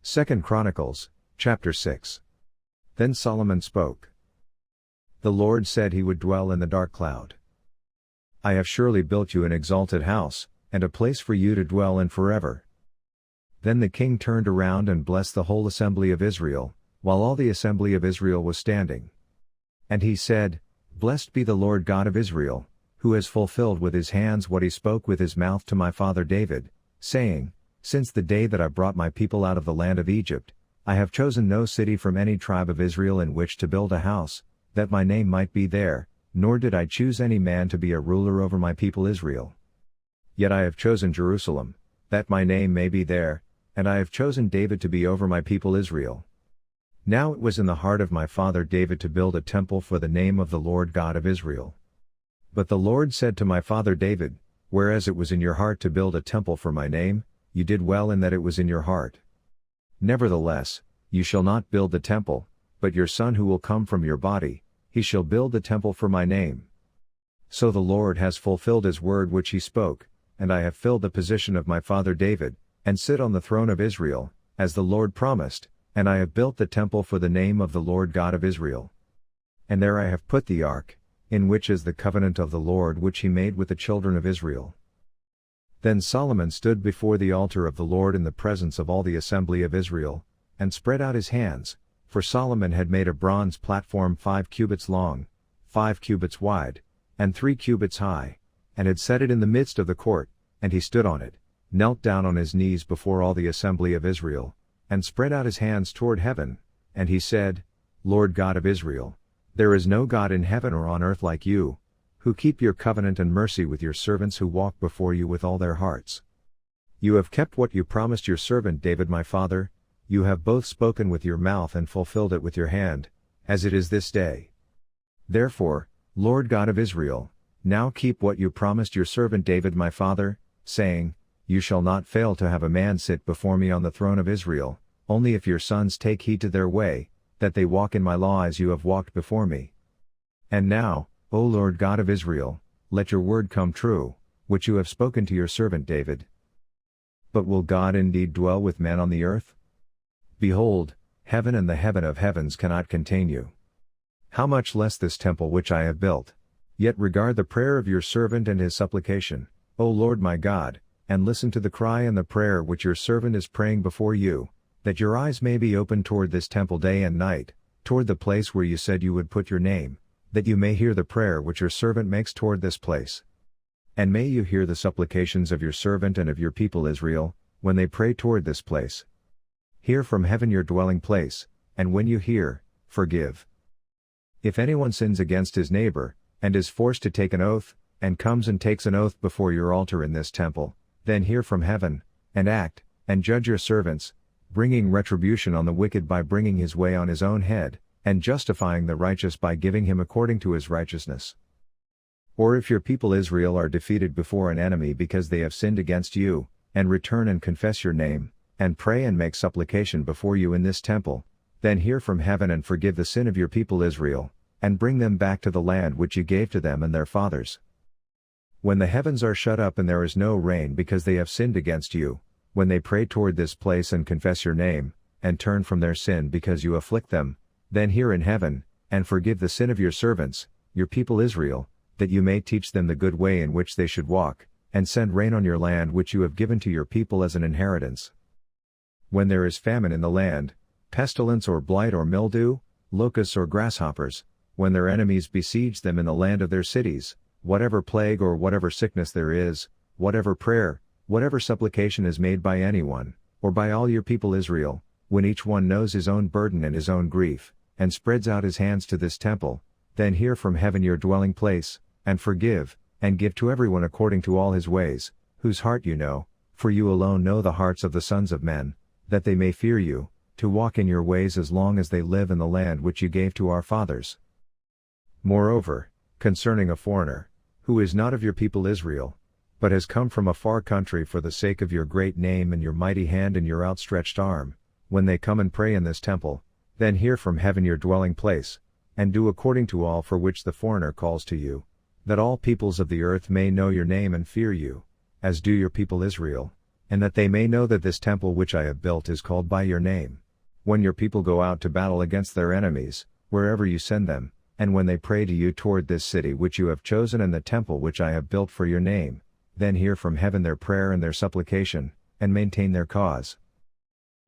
2 Chronicles, chapter 6. Then Solomon spoke. The Lord said he would dwell in the dark cloud. I have surely built you an exalted house, and a place for you to dwell in forever. Then the king turned around and blessed the whole assembly of Israel, while all the assembly of Israel was standing. And he said, Blessed be the Lord God of Israel, who has fulfilled with his hands what he spoke with his mouth to my father David, saying, Since the day that I brought my people out of the land of Egypt, I have chosen no city from any tribe of Israel in which to build a house, that my name might be there, nor did I choose any man to be a ruler over my people Israel. Yet I have chosen Jerusalem, that my name may be there, and I have chosen David to be over my people Israel. Now it was in the heart of my father David to build a temple for the name of the Lord God of Israel. But the Lord said to my father David, Whereas it was in your heart to build a temple for my name, you did well in that it was in your heart. Nevertheless, you shall not build the temple, but your son who will come from your body, he shall build the temple for my name. So the Lord has fulfilled his word which he spoke, and I have filled the position of my father David, and sit on the throne of Israel, as the Lord promised, and I have built the temple for the name of the Lord God of Israel. And there I have put the ark, in which is the covenant of the Lord which he made with the children of Israel. Then Solomon stood before the altar of the Lord in the presence of all the assembly of Israel, and spread out his hands, for Solomon had made a bronze platform 5 cubits long, 5 cubits wide, and 3 cubits high, and had set it in the midst of the court, and he stood on it, knelt down on his knees before all the assembly of Israel, and spread out his hands toward heaven, and he said, Lord God of Israel, there is no God in heaven or on earth like you, who keep your covenant and mercy with your servants who walk before you with all their hearts. You have kept what you promised your servant David my father, you have both spoken with your mouth and fulfilled it with your hand, as it is this day. Therefore, Lord God of Israel, now keep what you promised your servant David my father, saying, You shall not fail to have a man sit before me on the throne of Israel, only if your sons take heed to their way, that they walk in my law as you have walked before me. And now, O Lord God of Israel, let your word come true, which you have spoken to your servant David. But will God indeed dwell with men on the earth? Behold, heaven and the heaven of heavens cannot contain you. How much less this temple which I have built? Yet regard the prayer of your servant and his supplication, O Lord my God, and listen to the cry and the prayer which your servant is praying before you, that your eyes may be open toward this temple day and night, toward the place where you said you would put your name, that you may hear the prayer which your servant makes toward this place. And may you hear the supplications of your servant and of your people Israel, when they pray toward this place. Hear from heaven your dwelling place, and when you hear, forgive. If anyone sins against his neighbor, and is forced to take an oath, and comes and takes an oath before your altar in this temple, then hear from heaven, and act, and judge your servants, bringing retribution on the wicked by bringing his way on his own head, and justifying the righteous by giving him according to his righteousness. Or if your people Israel are defeated before an enemy because they have sinned against you, and return and confess your name, and pray and make supplication before you in this temple, then hear from heaven and forgive the sin of your people Israel, and bring them back to the land which you gave to them and their fathers. When the heavens are shut up and there is no rain because they have sinned against you, when they pray toward this place and confess your name, and turn from their sin because you afflict them, then hear in heaven, and forgive the sin of your servants, your people Israel, that you may teach them the good way in which they should walk, and send rain on your land which you have given to your people as an inheritance. When there is famine in the land, pestilence or blight or mildew, locusts or grasshoppers, when their enemies besiege them in the land of their cities, whatever plague or whatever sickness there is, whatever prayer, whatever supplication is made by anyone, or by all your people Israel, when each one knows his own burden and his own grief, and spreads out his hands to this temple, then hear from heaven your dwelling place, and forgive, and give to everyone according to all his ways, whose heart you know, for you alone know the hearts of the sons of men, that they may fear you, to walk in your ways as long as they live in the land which you gave to our fathers. Moreover, concerning a foreigner, who is not of your people Israel, but has come from a far country for the sake of your great name and your mighty hand and your outstretched arm, when they come and pray in this temple, then hear from heaven your dwelling place, and do according to all for which the foreigner calls to you, that all peoples of the earth may know your name and fear you, as do your people Israel, and that they may know that this temple which I have built is called by your name. When your people go out to battle against their enemies, wherever you send them, and when they pray to you toward this city which you have chosen and the temple which I have built for your name, then hear from heaven their prayer and their supplication, and maintain their cause.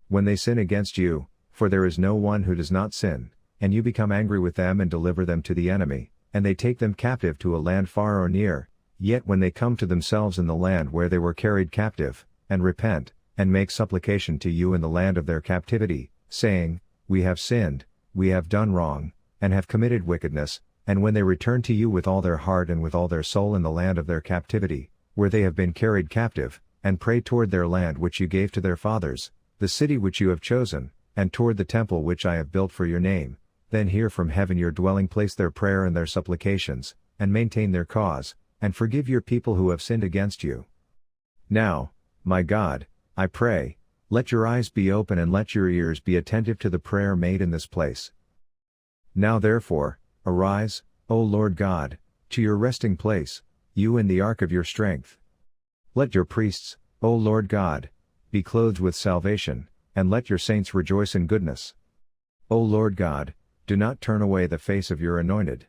When they sin against you, for there is no one who does not sin, and you become angry with them and deliver them to the enemy, and they take them captive to a land far or near, yet when they come to themselves in the land where they were carried captive, and repent, and make supplication to you in the land of their captivity, saying, We have sinned, we have done wrong, and have committed wickedness, and when they return to you with all their heart and with all their soul in the land of their captivity, where they have been carried captive, and pray toward their land which you gave to their fathers, the city which you have chosen, and toward the temple which I have built for your name, then hear from heaven your dwelling place their prayer and their supplications, and maintain their cause, and forgive your people who have sinned against you. Now, my God, I pray, let your eyes be open and let your ears be attentive to the prayer made in this place. Now therefore, arise, O Lord God, to your resting place, you in the ark of your strength. Let your priests, O Lord God, be clothed with salvation, and let your saints rejoice in goodness. O Lord God, do not turn away the face of your anointed.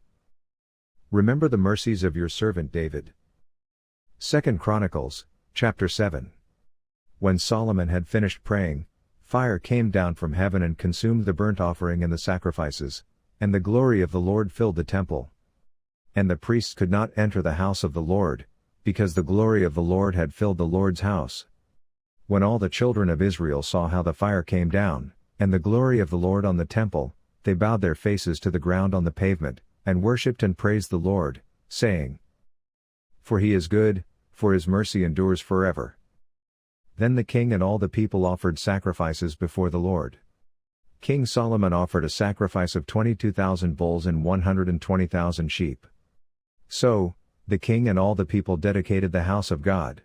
Remember the mercies of your servant David. 2 Chronicles, chapter 7. When Solomon had finished praying, fire came down from heaven and consumed the burnt offering and the sacrifices, and the glory of the Lord filled the temple. And the priests could not enter the house of the Lord, because the glory of the Lord had filled the Lord's house. When all the children of Israel saw how the fire came down, and the glory of the Lord on the temple, they bowed their faces to the ground on the pavement, and worshipped and praised the Lord, saying, For he is good, for his mercy endures forever. Then the king and all the people offered sacrifices before the Lord. King Solomon offered a sacrifice of 22,000 bulls and 120,000 sheep. So, the king and all the people dedicated the house of God.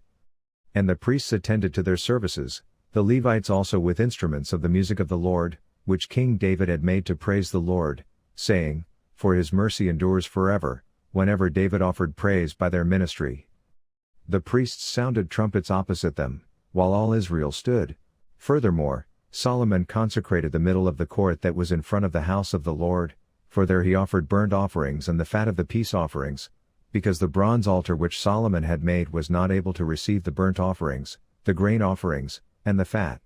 And the priests attended to their services, the Levites also with instruments of the music of the Lord, which King David had made to praise the Lord, saying, For his mercy endures forever, whenever David offered praise by their ministry. The priests sounded trumpets opposite them, while all Israel stood. Furthermore, Solomon consecrated the middle of the court that was in front of the house of the Lord, for there he offered burnt offerings and the fat of the peace offerings, because the bronze altar which Solomon had made was not able to receive the burnt offerings, the grain offerings, and the fat.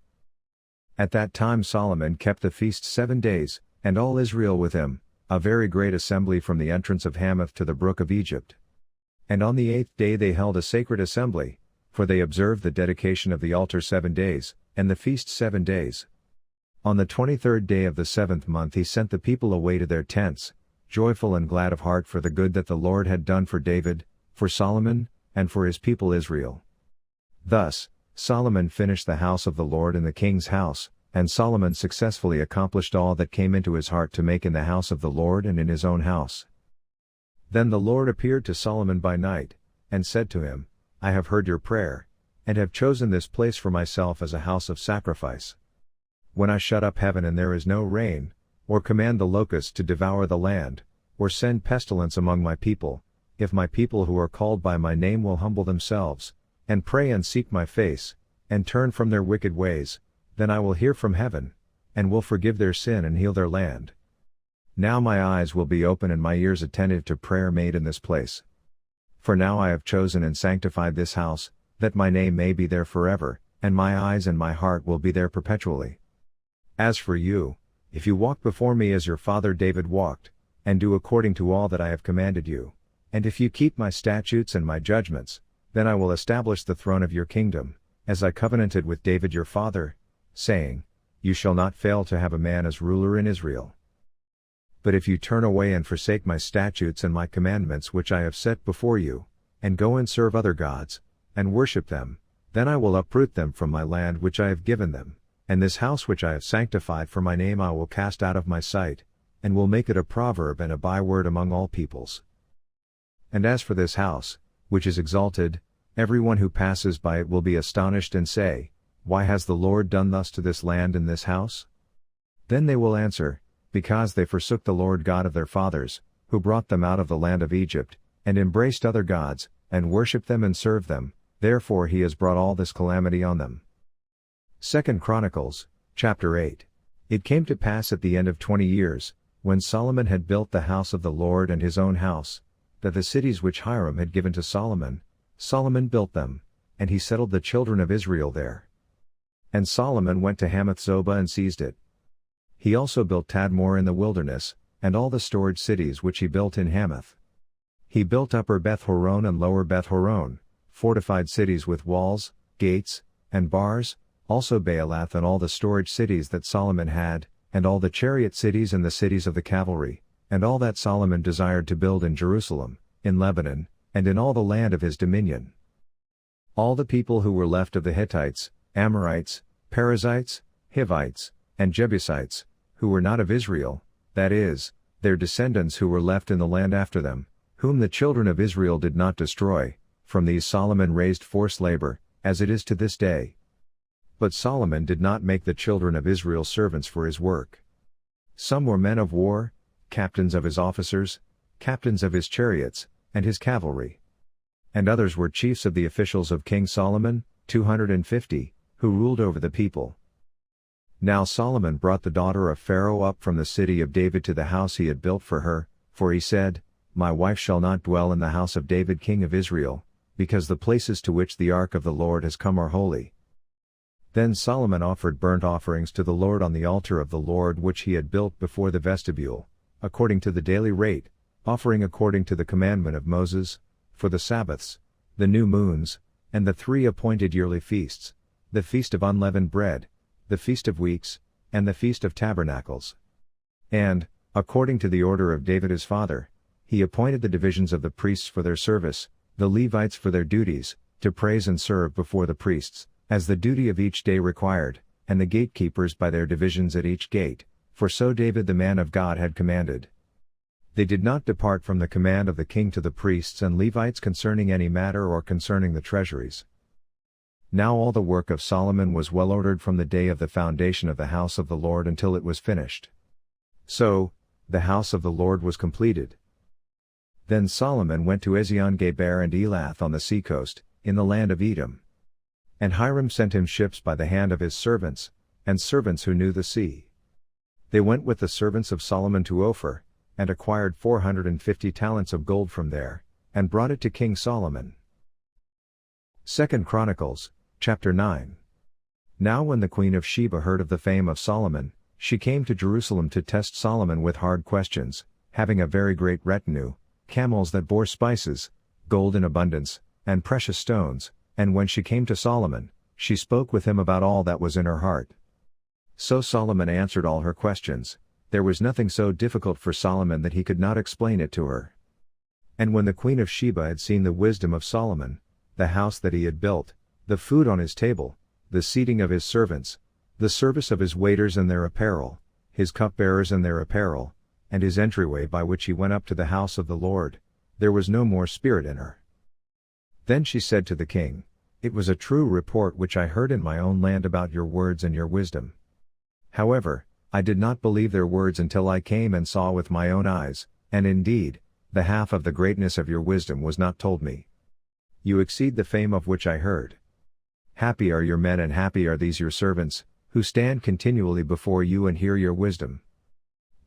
At that time Solomon kept the feast 7 days, and all Israel with him, a very great assembly from the entrance of Hamath to the brook of Egypt. And on the 8th day they held a sacred assembly, for they observed the dedication of the altar 7 days, and the feast 7 days. On the 23rd day of the 7th month he sent the people away to their tents, joyful and glad of heart for the good that the Lord had done for David, for Solomon, and for his people Israel. Thus, Solomon finished the house of the Lord and the king's house, and Solomon successfully accomplished all that came into his heart to make in the house of the Lord and in his own house. Then the Lord appeared to Solomon by night, and said to him, I have heard your prayer, and have chosen this place for myself as a house of sacrifice. When I shut up heaven and there is no rain, or command the locusts to devour the land, or send pestilence among my people, if my people who are called by my name will humble themselves, and pray and seek my face, and turn from their wicked ways, then I will hear from heaven, and will forgive their sin and heal their land. Now my eyes will be open and my ears attentive to prayer made in this place. For now I have chosen and sanctified this house, that my name may be there forever, and my eyes and my heart will be there perpetually. As for you, if you walk before me as your father David walked, and do according to all that I have commanded you, and if you keep my statutes and my judgments, then I will establish the throne of your kingdom, as I covenanted with David your father, saying, You shall not fail to have a man as ruler in Israel. But if you turn away and forsake my statutes and my commandments which I have set before you, and go and serve other gods, and worship them, then I will uproot them from my land which I have given them, and this house which I have sanctified for my name I will cast out of my sight, and will make it a proverb and a byword among all peoples. And as for this house, which is exalted, everyone who passes by it will be astonished and say, Why has the Lord done thus to this land and this house? Then they will answer, Because they forsook the Lord God of their fathers, who brought them out of the land of Egypt, and embraced other gods, and worshipped them and served them, Therefore he has brought all this calamity on them. 2 Chronicles, chapter 8. It came to pass at the end of 20 years, when Solomon had built the house of the Lord and his own house, that the cities which Hiram had given to Solomon, Solomon built them, and he settled the children of Israel there. And Solomon went to Hamath-zobah and seized it. He also built Tadmor in the wilderness, and all the storage cities which he built in Hamath. He built Upper Beth-horon and Lower Beth-horon, fortified cities with walls, gates, and bars, also Baalath and all the storage cities that Solomon had, and all the chariot cities and the cities of the cavalry, and all that Solomon desired to build in Jerusalem, in Lebanon, and in all the land of his dominion. All the people who were left of the Hittites, Amorites, Perizzites, Hivites, and Jebusites, who were not of Israel, that is, their descendants who were left in the land after them, whom the children of Israel did not destroy, from these Solomon raised forced labor, as it is to this day. But Solomon did not make the children of Israel servants for his work. Some were men of war, captains of his officers, captains of his chariots, and his cavalry. And others were chiefs of the officials of King Solomon, 250, who ruled over the people. Now Solomon brought the daughter of Pharaoh up from the city of David to the house he had built for her, for he said, My wife shall not dwell in the house of David king of Israel, because the places to which the ark of the Lord has come are holy. Then Solomon offered burnt offerings to the Lord on the altar of the Lord which he had built before the vestibule, according to the daily rate, offering according to the commandment of Moses, for the Sabbaths, the new moons, and the 3 appointed yearly feasts, the feast of unleavened bread, the feast of weeks, and the feast of tabernacles. And, according to the order of David his father, he appointed the divisions of the priests for their service, the Levites for their duties, to praise and serve before the priests, as the duty of each day required, and the gatekeepers by their divisions at each gate, for so David the man of God had commanded. They did not depart from the command of the king to the priests and Levites concerning any matter or concerning the treasuries. Now all the work of Solomon was well ordered from the day of the foundation of the house of the Lord until it was finished. So, the house of the Lord was completed. Then Solomon went to Ezion-Geber and Elath on the seacoast, in the land of Edom. And Hiram sent him ships by the hand of his servants, and servants who knew the sea. They went with the servants of Solomon to Ophir, and acquired 450 talents of gold from there, and brought it to King Solomon. 2 Chronicles, chapter 9. Now when the queen of Sheba heard of the fame of Solomon, she came to Jerusalem to test Solomon with hard questions, having a very great retinue, camels that bore spices, gold in abundance, and precious stones, and when she came to Solomon, she spoke with him about all that was in her heart. So Solomon answered all her questions. There was nothing so difficult for Solomon that he could not explain it to her. And when the queen of Sheba had seen the wisdom of Solomon, the house that he had built, the food on his table, the seating of his servants, the service of his waiters and their apparel, his cupbearers and their apparel, and his entryway by which he went up to the house of the Lord, there was no more spirit in her. Then she said to the king, It was a true report which I heard in my own land about your words and your wisdom. However, I did not believe their words until I came and saw with my own eyes, and indeed, the half of the greatness of your wisdom was not told me. You exceed the fame of which I heard. Happy are your men and happy are these your servants, who stand continually before you and hear your wisdom.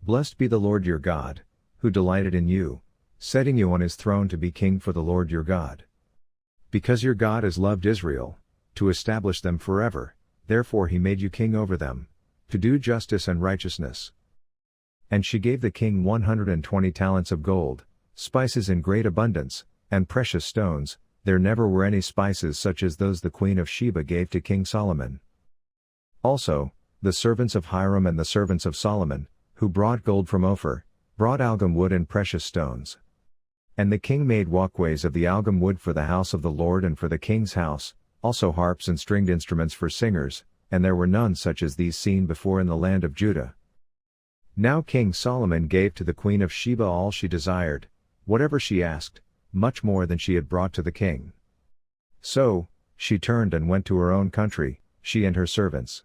Blessed be the Lord your God, who delighted in you, setting you on his throne to be king for the Lord your God. Because your God has loved Israel, to establish them forever, therefore he made you king over them, to do justice and righteousness. And she gave the king 120 talents of gold, spices in great abundance, and precious stones. There never were any spices such as those the queen of Sheba gave to King Solomon. Also, the servants of Hiram and the servants of Solomon, who brought gold from Ophir, brought algum wood and precious stones. And the king made walkways of the algum wood for the house of the Lord and for the king's house, also harps and stringed instruments for singers, and there were none such as these seen before in the land of Judah. Now King Solomon gave to the queen of Sheba all she desired, whatever she asked, much more than she had brought to the king. So, she turned and went to her own country, she and her servants.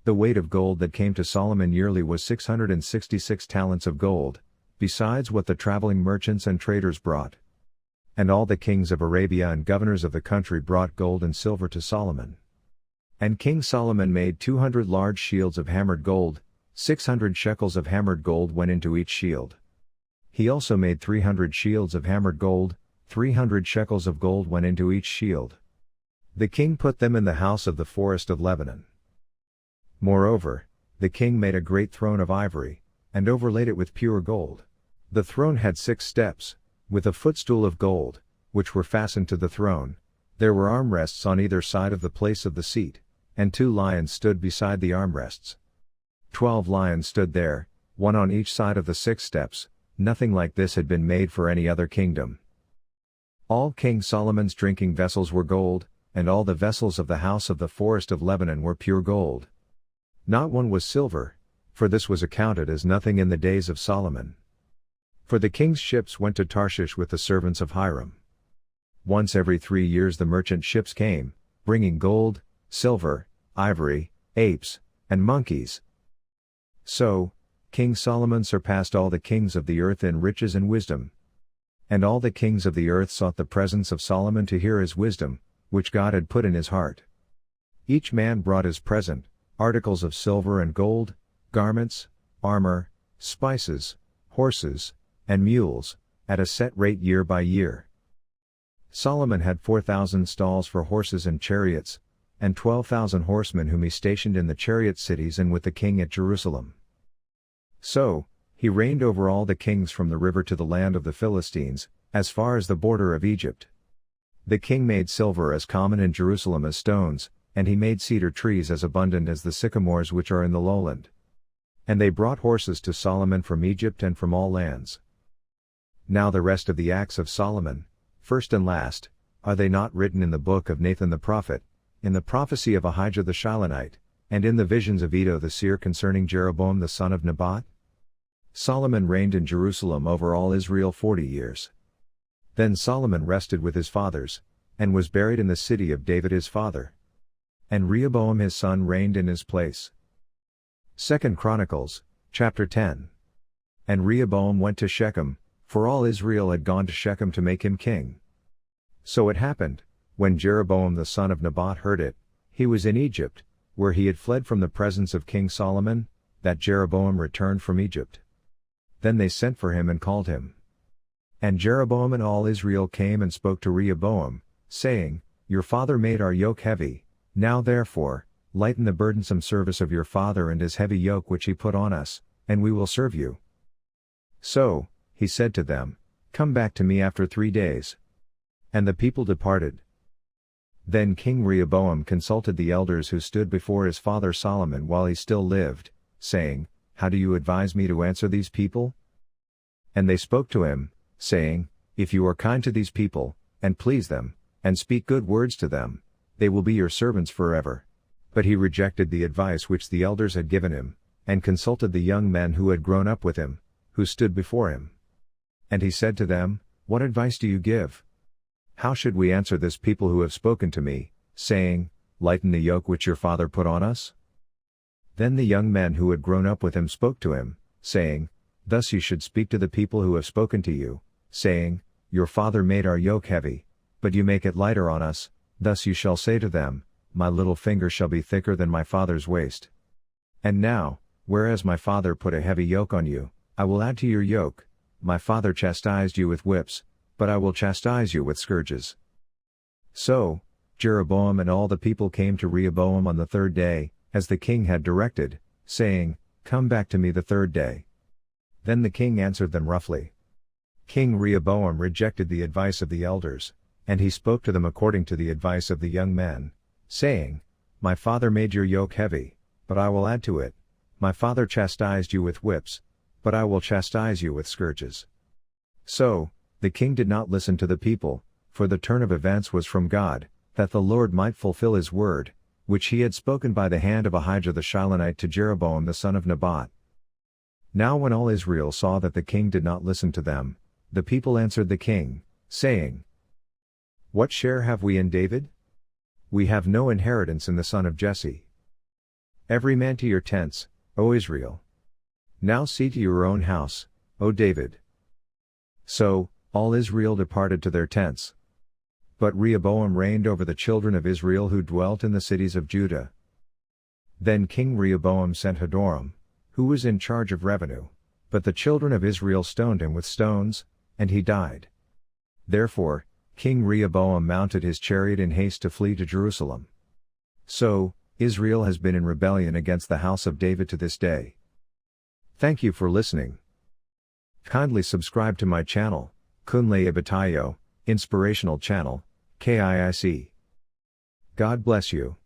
The weight of gold that came to Solomon yearly was 666 talents of gold, besides what the traveling merchants and traders brought. And all the kings of Arabia and governors of the country brought gold and silver to Solomon. And King Solomon made 200 large shields of hammered gold, 600 shekels of hammered gold went into each shield. He also made 300 shields of hammered gold, 300 shekels of gold went into each shield. The king put them in the house of the forest of Lebanon. Moreover, the king made a great throne of ivory, and overlaid it with pure gold. The throne had 6 steps, with a footstool of gold, which were fastened to the throne. There were armrests on either side of the place of the seat, and 2 lions stood beside the armrests. 12 lions stood there, one on each side of the 6 steps. Nothing like this had been made for any other kingdom. All King Solomon's drinking vessels were gold, and all the vessels of the house of the forest of Lebanon were pure gold. Not one was silver, for this was accounted as nothing in the days of Solomon. For the king's ships went to Tarshish with the servants of Hiram. Once every 3 years the merchant ships came, bringing gold, silver, ivory, apes, and monkeys. So, King Solomon surpassed all the kings of the earth in riches and wisdom. And all the kings of the earth sought the presence of Solomon to hear his wisdom, which God had put in his heart. Each man brought his present, articles of silver and gold, garments, armor, spices, horses, and mules, at a set rate year by year. Solomon had 4,000 stalls for horses and chariots, and 12,000 horsemen whom he stationed in the chariot cities and with the king at Jerusalem. So, he reigned over all the kings from the river to the land of the Philistines, as far as the border of Egypt. The king made silver as common in Jerusalem as stones, and he made cedar trees as abundant as the sycamores which are in the lowland. And they brought horses to Solomon from Egypt and from all lands. Now the rest of the acts of Solomon, first and last, are they not written in the book of Nathan the prophet, in the prophecy of Ahijah the Shilonite, and in the visions of Iddo the seer concerning Jeroboam the son of Nebat? Solomon reigned in Jerusalem over all Israel 40 years. Then Solomon rested with his fathers, and was buried in the city of David his father. And Rehoboam his son reigned in his place. 2 Chronicles, chapter 10. And Rehoboam went to Shechem, for all Israel had gone to Shechem to make him king. So it happened, when Jeroboam the son of Nebat heard it, he was in Egypt, where he had fled from the presence of King Solomon, that Jeroboam returned from Egypt. Then they sent for him and called him. And Jeroboam and all Israel came and spoke to Rehoboam, saying, Your father made our yoke heavy, now therefore, lighten the burdensome service of your father and his heavy yoke which he put on us, and we will serve you. So, he said to them, Come back to me after 3 days. And the people departed. Then King Rehoboam consulted the elders who stood before his father Solomon while he still lived, saying, How do you advise me to answer these people? And they spoke to him, saying, If you are kind to these people, and please them, and speak good words to them, they will be your servants forever. But he rejected the advice which the elders had given him, and consulted the young men who had grown up with him, who stood before him. And he said to them, What advice do you give? How should we answer this people who have spoken to me, saying, Lighten the yoke which your father put on us? Then the young men who had grown up with him spoke to him, saying, Thus you should speak to the people who have spoken to you, saying, Your father made our yoke heavy, but you make it lighter on us. Thus you shall say to them, My little finger shall be thicker than my father's waist. And now, whereas my father put a heavy yoke on you, I will add to your yoke. My father chastised you with whips, but I will chastise you with scourges. So, Jeroboam and all the people came to Rehoboam on the 3rd day, as the king had directed, saying, Come back to me the 3rd day. Then the king answered them roughly. King Rehoboam rejected the advice of the elders, and he spoke to them according to the advice of the young men, saying, My father made your yoke heavy, but I will add to it. My father chastised you with whips, but I will chastise you with scourges. So, the king did not listen to the people, for the turn of events was from God, that the Lord might fulfill his word, which he had spoken by the hand of Ahijah the Shilonite to Jeroboam the son of Nebat. Now when all Israel saw that the king did not listen to them, the people answered the king, saying, What share have we in David? We have no inheritance in the son of Jesse. Every man to your tents, O Israel. Now see to your own house, O David. So, All Israel departed to their tents. But Rehoboam reigned over the children of Israel who dwelt in the cities of Judah. Then King Rehoboam sent Hadoram, who was in charge of revenue, but the children of Israel stoned him with stones, and he died. Therefore, King Rehoboam mounted his chariot in haste to flee to Jerusalem. So, Israel has been in rebellion against the house of David to this day. Thank you for listening. Kindly subscribe to my channel, Kunle Ibatayo, Inspirational Channel, KIIC. God bless you.